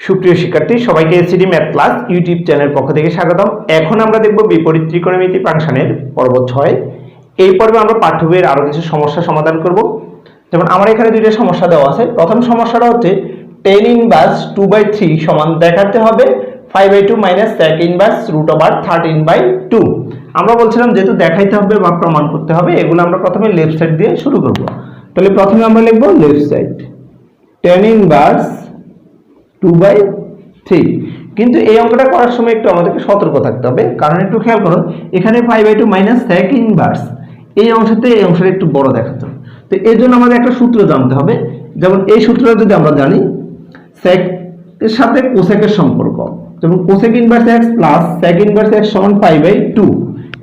সুপ্রিয় শিক্ষার্থী সবাইকে ACD math class YouTube channel পক্ষ থেকে স্বাগতম। এখন আমরা দেখব বিপরীত ত্রিকোণমিতি ফাংশনের পর্ব 6। এই পর্বে আমরা পাঠ্য বইয়ের আরো কিছু সমস্যা সমাধান করব। যেমন আমার এখানে দুইটা সমস্যা দেওয়া আছে। প্রথম সমস্যাটা হচ্ছে tan ইনভার্স 2/3 সমান দেখাতে হবে 5/2 মাইনাস sec ইনভার্স √13/2। আমরা বলছিলাম যেহেতু দেখাইতে হবে বা প্রমাণ করতে হবে, এগুলো আমরা প্রথমে লেফট সাইড দিয়ে শুরু করব। তাহলে প্রথমে আমরা লিখব লেফট সাইড tan ইনভার্স 2/3। কিন্তু এই অঙ্কটা করার সময় একটু আমাদেরকে সতর্ক থাকতে হবে, কারণ একটু খেয়াল করুন এখানে 5/2 মাইনাস sec ইনভার্স এই অংশতে এই অংশটা একটু বড় দেখাতে হবে। তো এর জন্য আমাদের একটা সূত্র জানতে হবে। যেমন এই সূত্রটা যদি আমরা জানি, sec এর সাথে cosec এর সম্পর্ক, যেমন cosec inverse x plus sec inverse x সমান 5/2,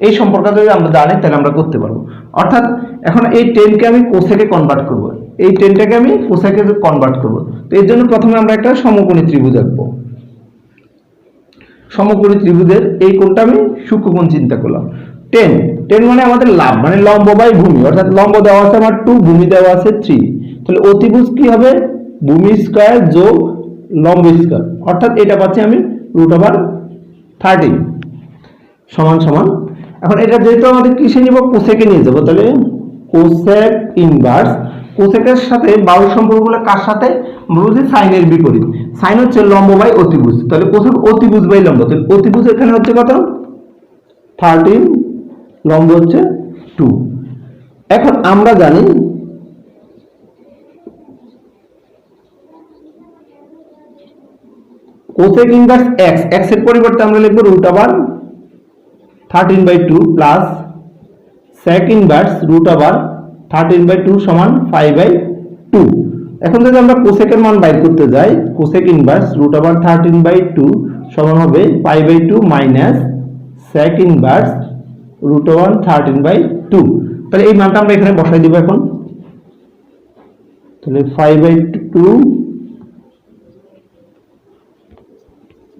এই সম্পর্কটা যদি আমরা জানি তাহলে আমরা করতে পারবো। অর্থাৎ এখন এই 10 কে আমি cosec এ কনভার্ট করব, এই 10 টাকে আমি cosec এ কনভার্ট করব। তো এর জন্য প্রথমে আমরা একটা সমকোণী ত্রিভুজ আঁকবো। সমকোণী ত্রিভুজের এই কোণটা আমি সূক্ষ্মকোণ চিন্তা করলাম। 10 মানে আমাদের লাভ, মানে লম্ব বাই ভূমি, অর্থাৎ লম্ব দেওয়া আছে আমার 2, ভূমি দেওয়া আছে 3। তাহলে অতিভুজ কি হবে? ভূমি স্কয়ার যোগ লম্ব স্কয়ার, অর্থাৎ এটা পাচ্ছি আমি √13 সমান সমান। এখন এটা যেহেতু আমাদের কিসে নিব, কোসেকে নিয়ে যাব, তাহলে কোসেক ইনভার্স, কোসেকের সাথে বাহু সম্পর্কগুলো কার সাথে? বলছি সাইনের বিপরীত। সাইন হচ্ছে লম্ব বাই অতিভুজ, তাহলে কোসেক অতিভুজ বাই লম্ব, তাহলে অতিভুজ এখানে হচ্ছে কত? 13, লম্ব হচ্ছে 2। এখন আমরা জানি কোসেক ইনভার্স x, x এর পরিবর্তে আমরা লিখব √13/2 প্লাস sec ইনভার্স √13/2 সমান 5/2। এখন যদি আমরা কোসেক এর মান বাইর করতে যাই, কোসেক ইনভার্স √13/2 সমান হবে 5/2 মাইনাস sec ইনভার্স √13/2। তাহলে এই মানটা আমরা এখানে বসাই দিব এখন। তাহলে 5/2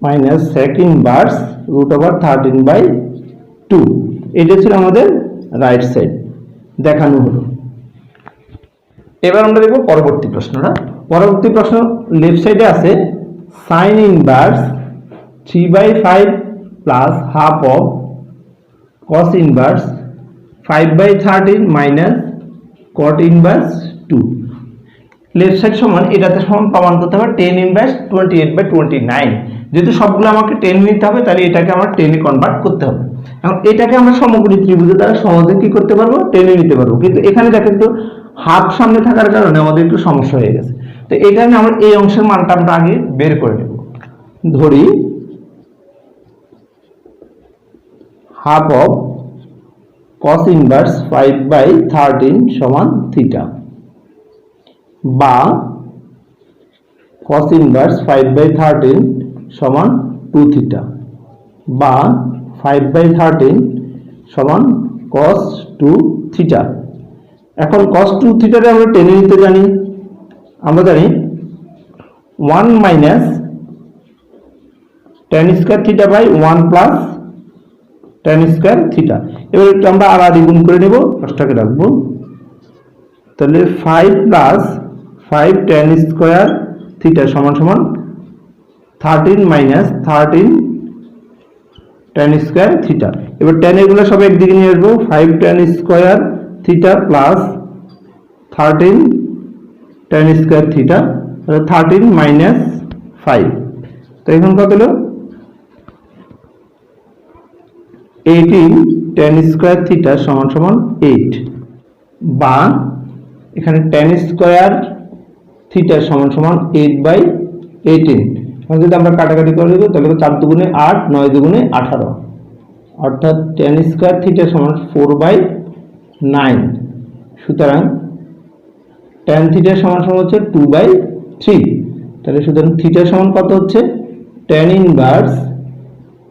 মাইনাস sec ইনভার্স √13/2, এটা ছিল আমাদের রাইট সাইড দেখানো হলো। এবার আমরা দেখব পরবর্তী প্রশ্নটা। পরবর্তী প্রশ্ন লেফট সাইডে আছে sin inverse 3/5 plus half of cos inverse 5/13 minus cot inverse 2। Left side সমান এটাতে সমান প্রমাণ করতে হবে tan ইনভার্স 28/29। যেহেতু সবগুলো আমাকে 10 নিতে হবে, তাহলে এটাকে আমার 10 এ কনভার্ট করতে হবে। এখন এটাকে আমরা সমকোণী ত্রিভুজের দ্বারা সহজে কি করতে পারবো? 10 এ নিতে পারবো। কিন্তু এখানে দেখেন তো হাফ সামনে থাকার কারণে আমাদের একটু সমস্যা হয়ে গেছে। তো এই কারণে আমরা এই অংশের মানটা আমরা আগে বের করে নেব। ধরি হাফ অফ cos ইনভার্স 5/13 সমান থিটা, বা cos ইনভার্স 5/13 সমান 2 থিটা, বা 5/13 সমান cos 2 থিটা। এখন cos 2 থিটাকে আমরা টেনে নিতে জানি। আমরা জানি 1 minus tan square theta by 1 plus tan square theta. এবার একটু আমরা আড়াআড়ি গুণ করে নেব, কষ্টকে রাখবো। তাহলে 5 প্লাস 5 tan স্কয়ার থিটা সমান সমান 13 মাইনাস 13 tan স্কয়ার থিটা। এবার tan এগুলো সব একদিকে নিয়ে আসবো, 5 tan square theta plus 13 tan square theta, 13 minus 5। তো এখন কত হলো? 18 tan স্কয়ার থিটা সমান সমান 8, বা এখানে tan স্কয়ার থিটা সমান সমান 8/18। এখন যদি আমরা কাটাকাটি করে দেব, তাহলে 4 দুগুণে 8, 9 দুগুণে 18, অর্থাৎ tan স্কয়ার থিটা সমান 4/9। সুতরাং tan থিটা সমান সমান হচ্ছে 2/3। তাহলে সুতরাং থিটা সমান কত হচ্ছে? tan inverse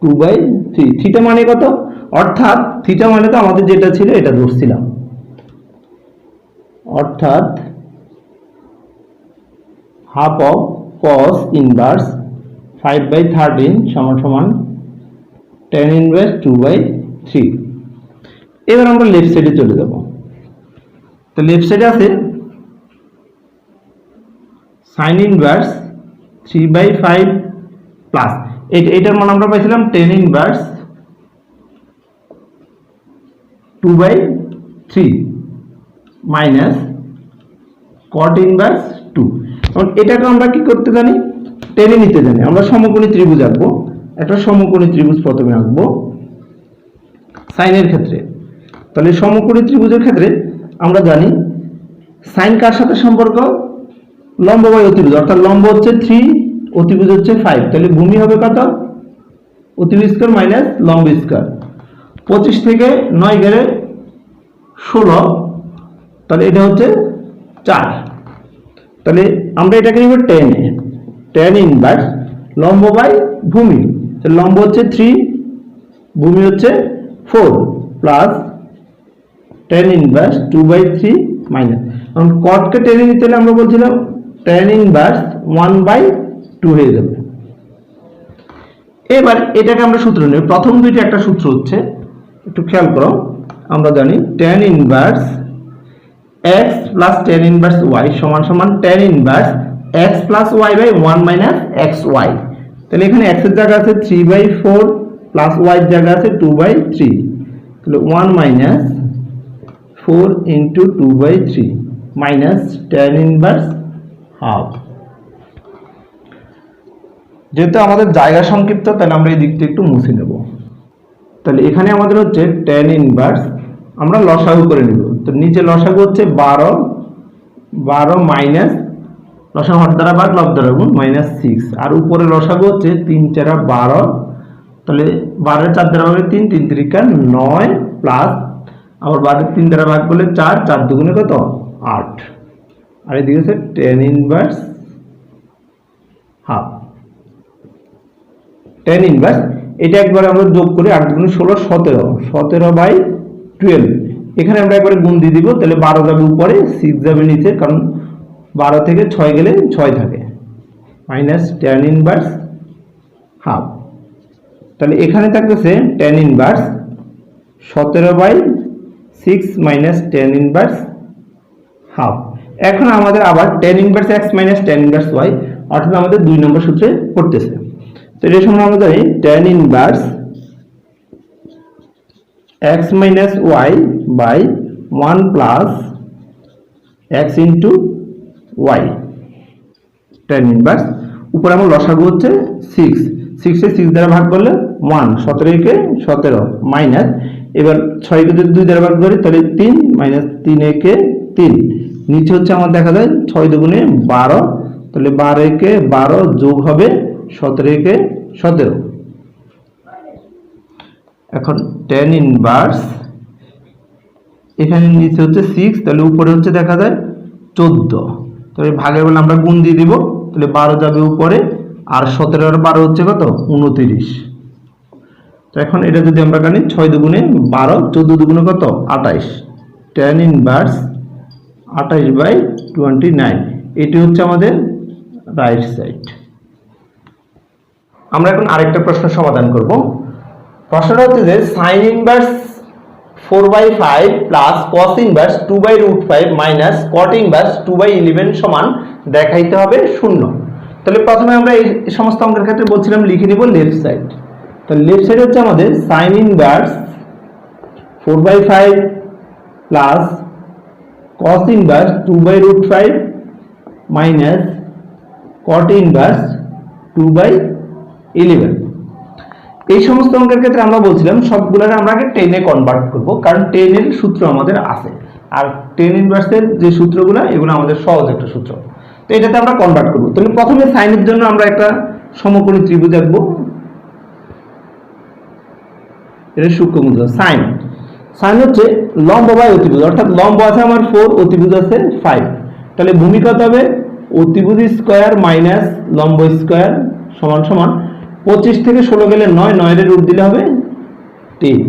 2/3। থিটা মানে কত? অর্থাৎ থিটা মানে তো আমাদের যেটা ছিল এটা ধরছিলাম, অর্থাৎ হাফ অফ cos ইনভার্স 5/13 সমান সমান tan ইনভার্স 2/3। এবার আমরা লেফট সাইডে চলে যাব। তো লেফট সাইডে আছে sin ইনভার্স 3/5 প্লাস এটার মান আমরা পাইছিলাম tan inverse 2/3 minus cot inverse 2। এখন এটাকে আমরা কি করতে জানি, টেনে নিতে জানি। আমরা সমকোণী ত্রিভুজ আঁকবো, একটা সমকোণী ত্রিভুজ প্রথমে আঁকবো সাইনের ক্ষেত্রে। তাহলে সমকোণী ত্রিভুজের ক্ষেত্রে আমরা জানি সাইন কার সাথে সম্পর্ক, লম্ব বাই অতিভুজ, অর্থাৎ লম্ব হচ্ছে 3, অতিভুজ হচ্ছে 5। তাহলে ভূমি হবে কত, অতিভুজ স্কয়ার মাইনাস লম্ব স্কয়ার। 25 থেকে 9 গেলে 16, তাহলে এটা হচ্ছে 4। তাহলে আমরা এটাকে নিব tan ইনভার্স লম্ব বাই ভূমি। তাহলে লম্ব হচ্ছে 3, ভূমি হচ্ছে 4 প্লাস tan ইনভার্স 2/3 মাইনাস, কারণ cot কে টেনে নিতে হলে আমরা বলছিলাম tan ইনভার্স 1/2 হয়ে যাবে। এবার এটাকে আমরা সূত্র নেব, প্রথম দুইটা একটা সূত্র হচ্ছে, একটু খেয়াল করো। আমরা জানি tan inverse x plus tan inverse y সমান সমান tan inverse x plus y by 1 minus xy। তাহলে এখানে x এর জায়গা আছে 3/4 প্লাস y এর জায়গা আছে 2/3, তাহলে 1 minus 4 into 2/3 minus tan inverse half. যেহেতু আমাদের জায়গা সংক্ষিপ্ত, তাহলে আমরা এই দিকটা একটু মুছে নেব। তাহলে এখানে আমাদের হচ্ছে tan ইনভার্স, আমরা লসাগু করে নিব। তো নিচে লসাগু হচ্ছে 12 মাইনাস লসাগু হর দ্বারা ভাগ লব দ্বারা গুণ মাইনাস 6, আর উপরে লসাগু হচ্ছে 3 4 12, তাহলে 12 4 দ্বারা ভাগ 3 3 3 9 প্লাস আবার 12 3 দ্বারা ভাগ করলে 4 4 দুগুণে কত 8, আর এদিকে হচ্ছে tan inverse half. tan inverse এটা একবার আমরা যোগ করে 8 গুণ 16 17/12। এখানে আমরা একবারে গুণ দিয়ে দিব, তাহলে 12 যাবে উপরে 6 যাবে নিচে, কারণ 12 থেকে 6 গেলে 6 থাকে, মাইনাস tan ইনভার্স হাফ। তাহলে এখানে থাকতেছে tan inverse 17/6 minus tan inverse half. এখন আমাদের আবার tan inverse x minus tan inverse y, অর্থাৎ আমাদের 2 নম্বর সূত্রে পড়তেছে। তো এর সমান আমরা জানি tan inverse x minus y by 1 plus x into y। tan inverse উপরে আমার লসাগু হচ্ছে 6 এ 6 দ্বারা ভাগ করলে 1, 17 কে 17 মাইনাস, এবার 6 কে যদি 2 দ্বারা ভাগ করি তাহলে 3 মাইনাস 3 কে 3, নিচে হচ্ছে আমার দেখা যায় 6 দুগুণে 12, তাহলে 12 কে 12 যোগ হবে 17 কে 17। এখন tan ইনভার্স এখানে নিচে হচ্ছে 6, তাহলে উপরে হচ্ছে দেখা যায় 14, তাহলে ভাগের বেলা আমরা গুণ দিয়ে দিব, তাহলে 12 যাবে উপরে, আর 17 আর 12 হচ্ছে কত 29। তো এখন এটা যদি আমরা জানি 6 দুগুণে 12, 14 দুগুণে কত 28, tan ইনভার্স 28/29। এটি হচ্ছে আমাদের রাইট সাইড। আমরা এখন আরেকটা প্রশ্ন সমাধান করব। প্রশ্নটা হচ্ছে যে sin inverse 4/5 plus cos inverse 2/√5 minus cot inverse 2/11 সমান দেখাইতে হবে 0। তাহলে প্রথমে আমরা এই সমস্ত অঙ্কের ক্ষেত্রে বলছিলাম লিখে নিব লেফট সাইড। তাহলে লেফট সাইড হচ্ছে আমাদের sin inverse 4/5 plus cos inverse 2/√5 minus cot inverse 2/11। এই সমস্ত অঙ্কের ক্ষেত্রে আমরা বলছিলাম সবগুলোকে আমরা আগে টেনে কনভার্ট করব, কারণ টেনের সূত্র আমাদের আছে, আর টেন ইনভার্সের যে সূত্রগুলো এগুলো আমাদের সহজ একটা সূত্র, তো এটাতে আমরা কনভার্ট করব। তাহলে প্রথমে সাইনের জন্য আমরা একটা সমকোণী ত্রিভুজ আঁকবো, এটা সূক্ষ্মমূল সাইন। সাইন হচ্ছে লম্ব বাই অতিভুজ, অর্থাৎ লম্ব আছে আমার 4, অতিভুজ আছে 5, তাহলে ভূমি কত হবে অতিভুজ স্কয়ার মাইনাস লম্ব স্কয়ার সমান সমান 25 থেকে 16 গেলে 9, 9 এর রুট দিলে হবে 3।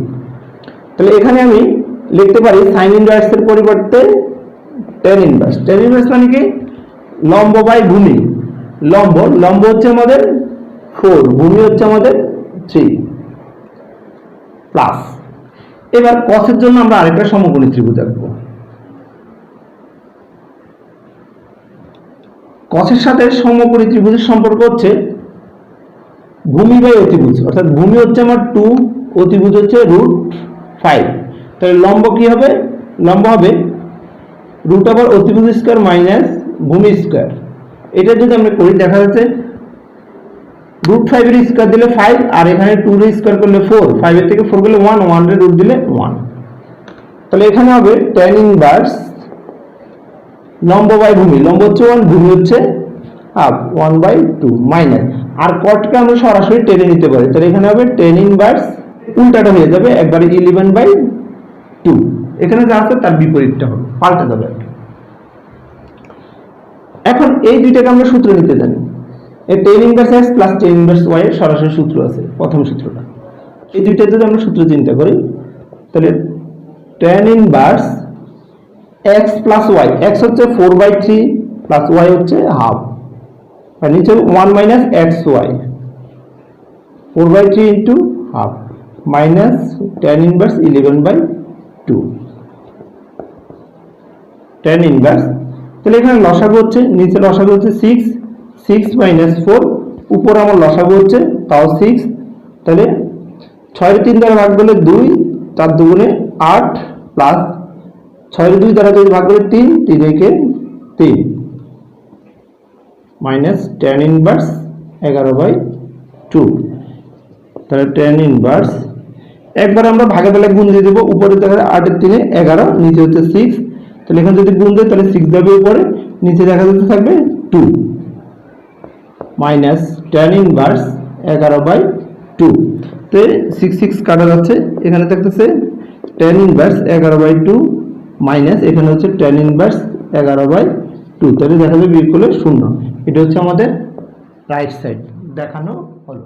তাহলে এখানে আমি লিখতে পারি সাইন ইনভার্স এর পরিবর্তে tan ইনভার্স। tan ইনভার্স মানে কি লম্ব বাই ভূমি, লম্ব হচ্ছে আমাদের 4, ভূমি হচ্ছে আমাদের 3 প্লাস। এবার cos এর জন্য আমরা আরেকটা সমকোণী ত্রিভুজ আঁকবো। কসের সাথে সমকোণী ত্রিভুজের সম্পর্ক হচ্ছে ভূমি বাই অতিভুজ, অর্থাৎ ভূমি হচ্ছে আমার 2, অতিভুজ হচ্ছে √5। তাহলে লম্ব কি হবে? লম্ব হবে √ অতিভুজ স্কয়ার মাইনাস ভূমি স্কয়ার। এটা যদি আমরা করি দেখা যাচ্ছে √5 এর স্কয়ার দিলে 5, আর এখানে 2 এর স্কয়ার করলে 4, 5 এর থেকে 4 গেলে 1, 1 এর রুট দিলে 1। তাহলে এখানে হবে tan ইনভার্স লম্ব বাই ভূমি, লম্ব হচ্ছে 1, ভূমি হচ্ছে হাফ, 1/2 মাইনাস, আর কটকে আমরা সরাসরি টেনে নিতে পারি। তাহলে এখানে হবে tan ইনভার্স, উল্টাটা হয়ে যাবে একবারে 11/2, এখানে যা আছে তার বিপরীতটা হবে, পাল্টে যাবে। এখন এই দুইটাকে আমরা সূত্র নিতে জানি। এই tan inverse x plus tan inverse y এর সরাসরি সূত্র আছে, প্রথম সূত্রটা। এই দুইটা যদি আমরা সূত্র চিন্তা করি তাহলে tan inverse x plus y, x হচ্ছে 4/3 প্লাস y হচ্ছে হাফ, আর নিচে 1 minus xy, 4/3 into half minus tan inverse 11/2 tan inverse. তাহলে এখানে লসাগু হচ্ছে, নিচে লসাগু হচ্ছে 6, 6 মাইনাস 4, উপরে আমার লসাগু হচ্ছে তাও 6। তাহলে 6 3 দ্বারা ভাগ করলে 2, 4 দুগুণে 8 প্লাস 6 2 দ্বারা যদি ভাগ করলে 3, 3 একে 3 মাইনাস tan ইনভার্স 11/2। তাহলে tan ইনভার্স একবার আমরা ভাগে তাহলে গুণ দিয়ে দেব, উপরে দেখা যায় 8 এর 3 11, নিচে হচ্ছে 6। তাহলে এখানে যদি গুণ দেয় তাহলে 6 যাবে উপরে, নিচে দেখা যাচ্ছে থাকবে 2 মাইনাস tan ইনভার্স 11/2। তো 6 6 কাটা যাচ্ছে, এখানে থাকতেছে tan ইনভার্স 11/2 মাইনাস এখানে হচ্ছে tan ইনভার্স 11/2। তাহলে দেখা যাবে বিয়োগ করলে 0। এটা হচ্ছে আমাদের রাইট সাইড দেখানো হলো।